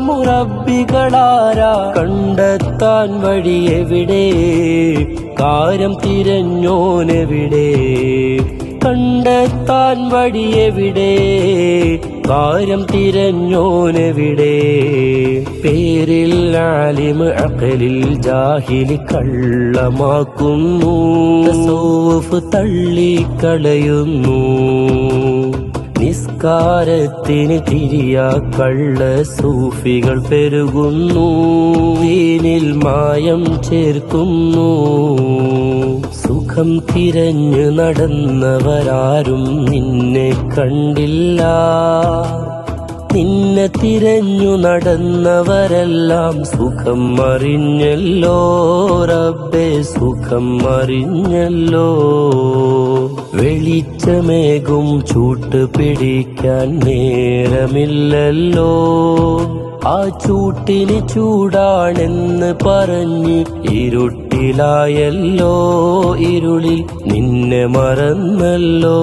മുറബ്ബികളാരാ കണ്ടെത്താൻ വഴിയെവിടെ കാര്യം തിരഞ്ഞോനെവിടെ കണ്ടെത്താൻ വഴിയെവിടെ കാര്യം തിരഞ്ഞോനെവിടെ പേരിൽ ആലിമ് അഖലിൽ ജാഹിലി കള്ളമാക്കുന്നു തസവ്വുഫ് തള്ളിക്കളയുന്നു നിസ്കാരത്തിന് തിരിയാ കള്ള സൂഫികൾ പെരുകുന്നു ദീനിൽ മായം ചേർക്കുന്നു സുഖം തിരഞ്ഞു നടന്നവരാരും നിന്നെ കണ്ടില്ല നിന്നെ തിരഞ്ഞു നടന്നവരെല്ലാം സുഖം അറിഞ്ഞല്ലോ റബ്ബേ സുഖം അറിഞ്ഞല്ലോ വെളിച്ചമേകും ചൂട്ട് പിടിക്കാൻ നേരമില്ലല്ലോ ആ ചൂട്ടിന് ചൂടാണെന്ന് പറഞ്ഞ് ഇരുട്ടിലായല്ലോ ഇരുളിൽ നിന്നെ മറന്നല്ലോ